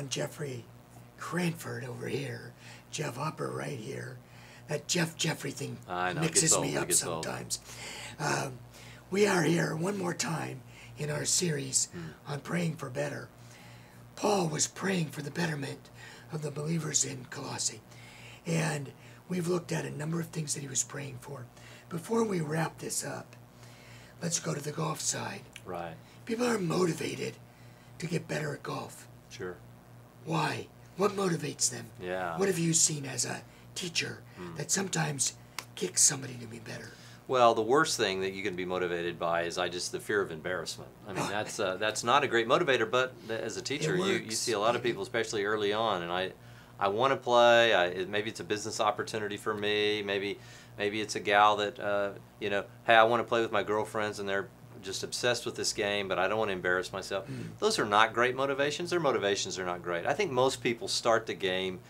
one Jeffrey Cranford over here, Jeff Upper right here. That Jeffrey thing mixes me up sometimes. We are here one more time in our series on praying for better. Paul was praying for the betterment of the believers in Colossae. And we've looked at a number of things that he was praying for. Before we wrap this up, let's go to the golf side. Right. People are motivated to get better at golf. Sure. Why? What motivates them? Yeah. What have you seen as a teacher that sometimes kicks somebody to be better? Well, the worst thing that you can be motivated by is the fear of embarrassment. I mean, that's not a great motivator, but as a teacher, you see a lot of people, especially early on, and I want to play. Maybe it's a business opportunity for me. Maybe it's a gal that, hey, I want to play with my girlfriends, and they're just obsessed with this game, but I don't want to embarrass myself. Those are not great motivations. Their motivations are not great. I think most people start the game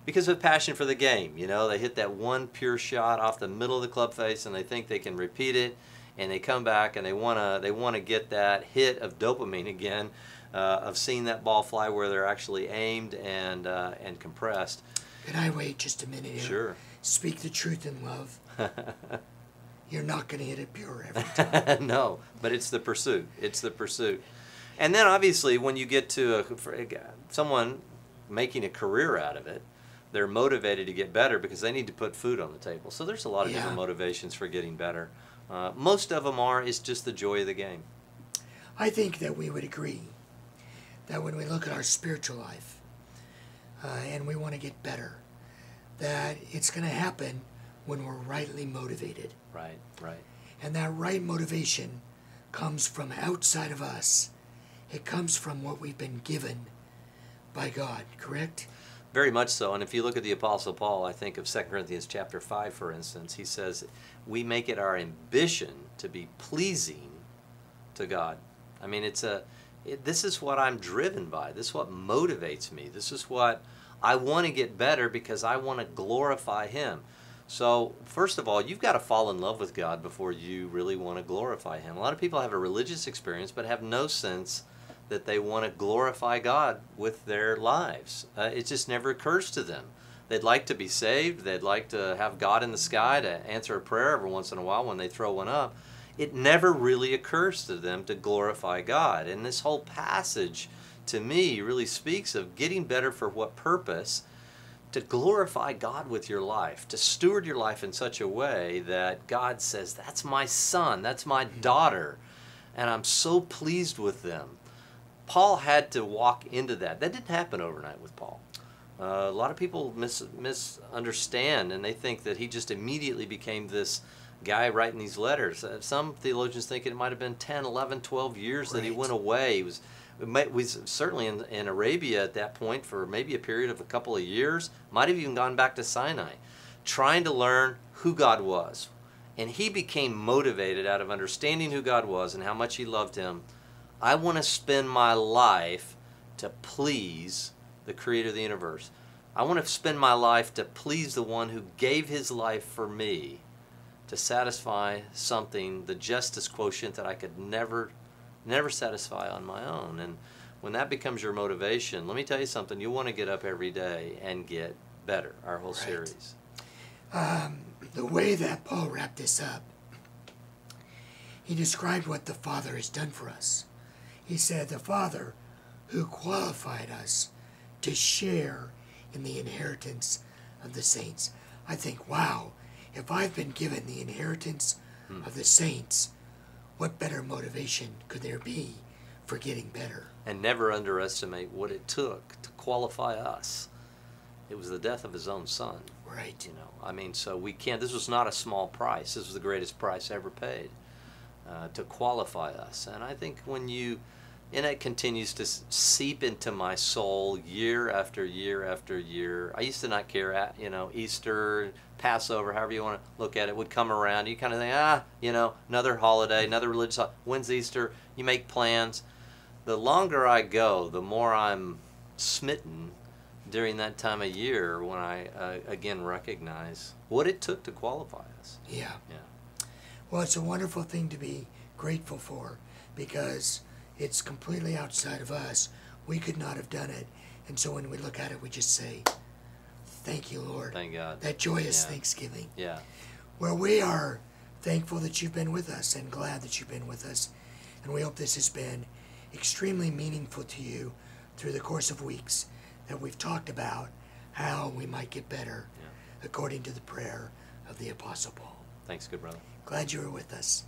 because of passion for the game. You know, they hit that one pure shot off the middle of the club face, and they think they can repeat it, and they come back and they wanna get that hit of dopamine again, of seeing that ball fly where they're actually aimed and compressed. Can I wait just a minute here? Sure. Speak the truth in love. You're not going to hit it pure every time. No, but it's the pursuit. It's the pursuit. And then obviously when you get to someone making a career out of it, they're motivated to get better because they need to put food on the table. So there's a lot of different motivations for getting better. Most of them is just the joy of the game. I think that we would agree that when we look at our spiritual life and we want to get better, that it's going to happen when we're rightly motivated. Right, right. And that right motivation comes from outside of us. It comes from what we've been given by God, correct? Very much so. And if you look at the Apostle Paul, I think of 2 Corinthians chapter 5, for instance, he says, we make it our ambition to be pleasing to God. I mean, this is what I'm driven by. This is what motivates me. This is what I want to get better because I want to glorify Him. So, first of all, you've got to fall in love with God before you really want to glorify Him. A lot of people have a religious experience but have no sense that they want to glorify God with their lives. It just never occurs to them. They'd like to be saved. They'd like to have God in the sky to answer a prayer every once in a while when they throw one up. It never really occurs to them to glorify God. And this whole passage, to me, really speaks of getting better for what purpose? To glorify God with your life, to steward your life in such a way that God says, that's my son, that's my daughter, and I'm so pleased with them. Paul had to walk into that. That didn't happen overnight with Paul. A lot of people misunderstand, and they think that he just immediately became this guy writing these letters. Some theologians think it might have been 10, 11, 12 years that he went away. He was certainly in Arabia at that point for maybe a period of a couple of years, might have even gone back to Sinai, trying to learn who God was. And he became motivated out of understanding who God was and how much he loved him. I want to spend my life to please the Creator of the universe. I want to spend my life to please the one who gave his life for me to satisfy something, the justice quotient that I could never satisfy on my own. And when that becomes your motivation, let me tell you something, you want to get up every day and get better, our whole series. The way that Paul wrapped this up, he described what the Father has done for us. He said, the Father who qualified us to share in the inheritance of the saints. I think, wow, if I've been given the inheritance of the saints, what better motivation could there be for getting better? And never underestimate what it took to qualify us. It was the death of his own son. Right. You know, I mean, so we can't, this was not a small price. This was the greatest price ever paid to qualify us. And I think and it continues to seep into my soul year after year after year. I used to not care, Easter, Passover, however you want to look at it, would come around. You kind of think, another holiday, another religious holiday. When's Easter? You make plans. The longer I go, the more I'm smitten during that time of year when I, again, recognize what it took to qualify us. Yeah. Well, it's a wonderful thing to be grateful for because it's completely outside of us. We could not have done it. And so when we look at it, we just say, thank you, Lord. Thank God. That joyous thanksgiving. Yeah. Where we are thankful that you've been with us and glad that you've been with us. And we hope this has been extremely meaningful to you through the course of weeks that we've talked about how we might get better according to the prayer of the Apostle Paul. Thanks, good brother. Glad you were with us.